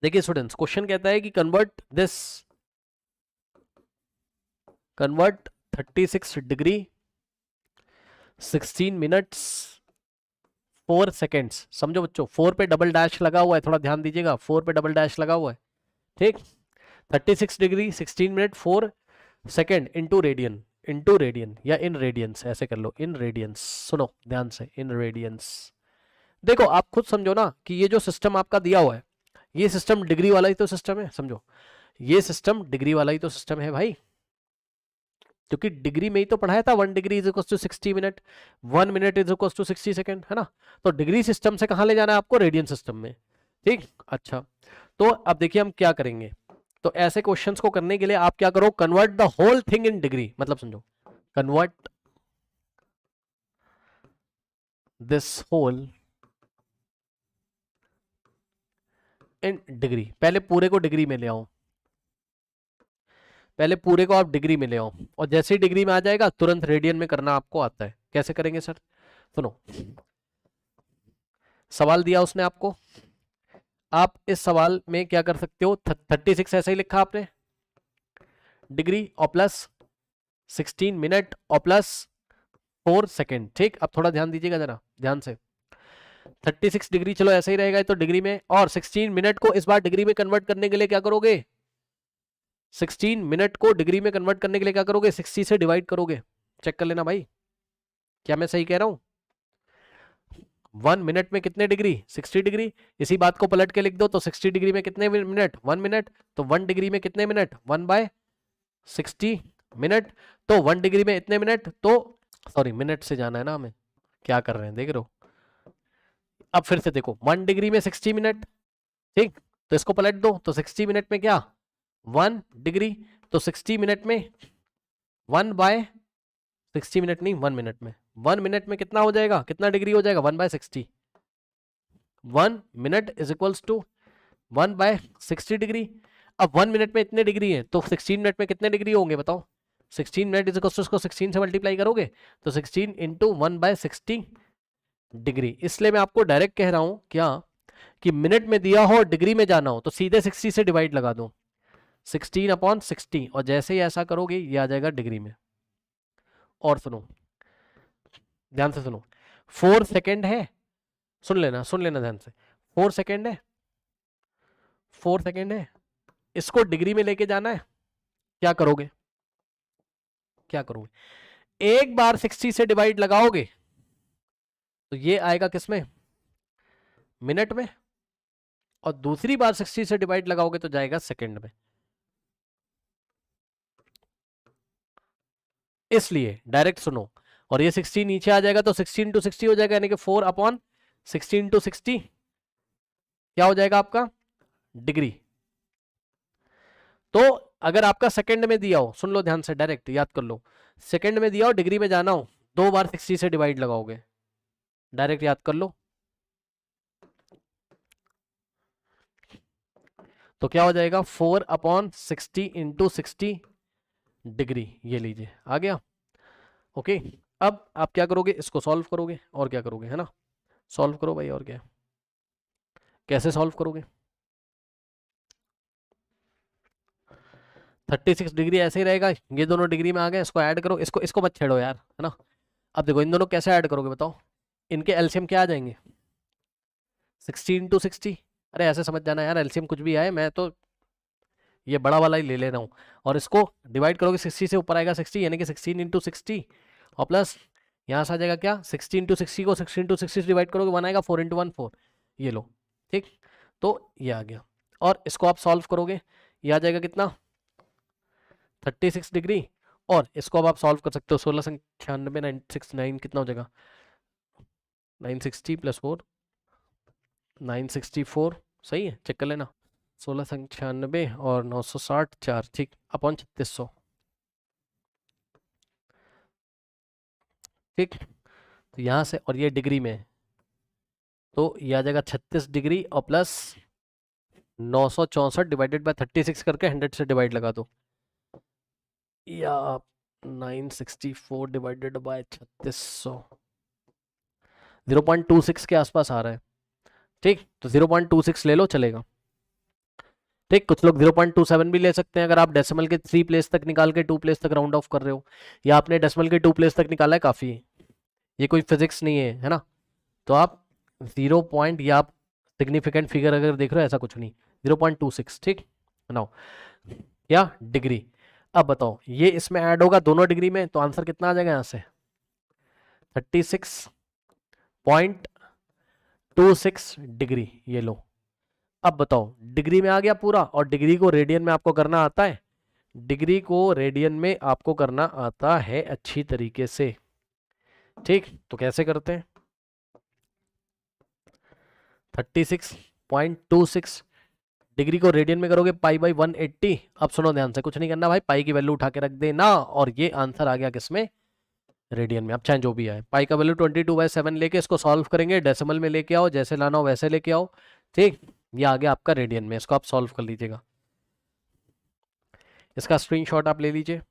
देखिए students, question कहता है कि कन्वर्ट 36 डिग्री 16 मिनट्स 4 सेकेंड्स। समझो बच्चों, 4 पे डबल डैश लगा हुआ है, थोड़ा ध्यान दीजिएगा, 4 पे डबल डैश लगा हुआ है, ठीक। 36 degree 16 minute 4 second into radian या इन रेडियंस, ऐसे कर लो, इन रेडियंस। सुनो ध्यान से, इन रेडियंस। देखो आप खुद समझो ना कि ये जो सिस्टम आपका दिया हुआ है, ये सिस्टम डिग्री वाला ही तो सिस्टम है, समझो, ये सिस्टम डिग्री वाला ही तो सिस्टम है भाई, क्योंकि डिग्री में ही तो पढ़ाया था 1 degree is equal to 60 minute, 1 minute is equal to 60 second, है ना। तो डिग्री सिस्टम से कहां ले जाना है आपको, रेडियन सिस्टम में, ठीक। अच्छा, तो अब देखिए हम क्या करेंगे। तो ऐसे क्वेश्चंस को करने के लिए आप क्या करो, convert the whole thing in degree, मतलब समझो, convert this whole in degree. पहले पूरे को डिग्री में ले आओ, पहले पूरे को आप डिग्री में ले आओ, और जैसे ही डिग्री में आ जाएगा तुरंत रेडियन में करना आपको आता है। कैसे करेंगे सर, सुनो, सवाल दिया उसने आपको, आप इस सवाल में क्या कर सकते हो, 36 ऐसे ही लिखा आपने, डिग्री और प्लस 16 मिनट और प्लस 4 सेकेंड, ठीक। अब थोड़ा ध्यान दीजिएगा जरा ध्यान से, 36 डिग्री चलो ऐसे ही रहेगा तो डिग्री में, और 16 मिनट को इस बार डिग्री में कन्वर्ट करने के लिए क्या करोगे, 16 मिनट को डिग्री में कन्वर्ट करने के लिए क्या करोगे, 60 से डिवाइड करोगे। चेक कर लेना भाई, क्या मैं सही कह रहा हूं। 1 मिनट में कितने डिग्री, 60 डिग्री। इसी बात को पलट के लिख दो, तो 60 डिग्री में कितने मिनट, 1 मिनट। तो 1 डिग्री में कितने मिनट, 1/60 मिनट। तो 1 डिग्री में इतने मिनट, तो सॉरी मिनट से जाना है ना हमें, क्या कर रहे हैं देख रहे हो। अब फिर से देखो, 1 डिग्री में 60 मिनट, ठीक। तो इसको पलट दो, तो 60 मिनट में क्या, 1 डिग्री। तो 60 मिनट में 1/60 मिनट नहीं, 1 मिनट में, 1 मिनट में कितना हो जाएगा, कितना डिग्री हो जाएगा, 1/60। 1 minute is equals to 1/60 degree. अब 1 मिनट में इतने डिग्री है, तो 16 मिनट में कितने डिग्री होंगे बताओ, 16 मिनट इज इक्वल्स टू, इसको 16 से मल्टीप्लाई करोगे तो 16 इंटू 1/60 डिग्री। इसलिए मैं आपको डायरेक्ट कह रहा हूं क्या, कि मिनट में दिया हो डिग्री में जाना हो तो सीधे 60 से डिवाइड लगा दो, 16/60, और जैसे ही ऐसा करोगे ये आ जाएगा डिग्री में। और सुनो, ध्यान से सुनो, 4 सेकेंड है, सुन लेना ध्यान से, 4 सेकेंड है, 4 सेकेंड है, इसको डिग्री में लेके जाना है। क्या करोगे, क्या करोगे, एक बार 60 से डिवाइड लगाओगे तो ये आएगा किसमें, मिनट में, और दूसरी बार 60 से डिवाइड लगाओगे तो जाएगा सेकेंड में। इसलिए डायरेक्ट सुनो, और ये 60 नीचे आ जाएगा तो 16 इंटू 60 हो जाएगा, यानी कि 4/60 इंटू 60 क्या हो जाएगा आपका, डिग्री। तो अगर आपका सेकंड में दिया हो, सुन लो ध्यान से, डायरेक्ट याद कर लो, सेकंड में दिया हो डिग्री में जाना हो, 2 बार 60 से डिवाइड लगाओगे, डायरेक्ट याद कर लो, तो क्या हो जाएगा 4/60 इंटू 60 डिग्री। ये लीजिए आ गया, ओके। अब आप क्या करोगे, इसको सॉल्व करोगे, और क्या करोगे, है ना, सॉल्व करो भाई, और क्या, कैसे सॉल्व करोगे, 36 डिग्री ऐसे ही रहेगा, ये दोनों डिग्री में आ गए, इसको ऐड करो, इसको इसको मत छेड़ो यार, है ना। अब देखो इन दोनों कैसे ऐड करोगे बताओ, इनके एलसीएम क्या आ जाएंगे, 60 इंटू 60। अरे ऐसे समझ जाना यार, एलसीएम कुछ भी आए, मैं तो ये बड़ा वाला ही ले रहा हूँ, और इसको डिवाइड करोगे 60 से ऊपर आएगा 60, यानी कि 16 इंटू 60, और प्लस यहाँ से आ जाएगा क्या, 60 इंटू 60 को 60 इंटू 60 डिवाइड करोगे 1 आएगा, 4 इंटू 1 4, ये लो, ठीक। तो ये आ गया, और इसको आप सॉल्व करोगे, ये आ जाएगा कितना, 36 डिग्री। और इसको अब आप सॉल्व कर सकते हो, 16×96 969 कितना हो जाएगा, 960 + 4 964, सही है, चेक कर लेना, 16×96 और 960 4, ठीक, अपॉन 3600, ठीक। तो यहाँ से, और ये डिग्री में है, तो ये आ जाएगा 36 डिग्री और प्लस 964 डिवाइडेड बाय 36 करके 100 से डिवाइड लगा दो, या 964 डिवाइडेड बाय 3600, 0.26 के आसपास आ रहा है, ठीक। तो 0.26 ले लो चलेगा, ठीक, कुछ लोग 0.27 भी ले सकते हैं अगर आप डेसिमल के 3 प्लेस तक निकाल के 2 प्लेस तक राउंड ऑफ कर रहे हो, या आपने डेसिमल के 2 प्लेस तक निकाला है काफ़ी है, ये कोई फिजिक्स नहीं है, है ना। तो आप 0 पॉइंट, या आप सिग्निफिकेंट फिगर अगर देख रहे हो, ऐसा कुछ नहीं, 0.26, ठीक नाउ क्या डिग्री। अब बताओ ये इसमें ऐड होगा दोनों डिग्री में, तो आंसर कितना आ जाएगा यहाँ से 36.26 डिग्री, ये लो। अब बताओ डिग्री में आ गया पूरा, और डिग्री को रेडियन में आपको करना आता है, डिग्री को रेडियन में आपको करना आता है अच्छी तरीके से, ठीक। तो कैसे करते हैं, 36.26 डिग्री को रेडियन में करोगे पाई बाई 180। अब सुनो ध्यान से, कुछ नहीं करना भाई, पाई की वैल्यू उठा के रख देना, और ये आंसर आ गया किसमें, रेडियन में। अब चाहे जो भी आए, पाई का वैल्यू 22/7 लेके इसको सॉल्व करेंगे, डेसिमल में लेके आओ, जैसे लाना हो वैसे लेके आओ, ठीक। ये आ गया आपका रेडियन में, इसको आप सॉल्व कर लीजिएगा, इसका स्क्रीनशॉट आप ले लीजिए।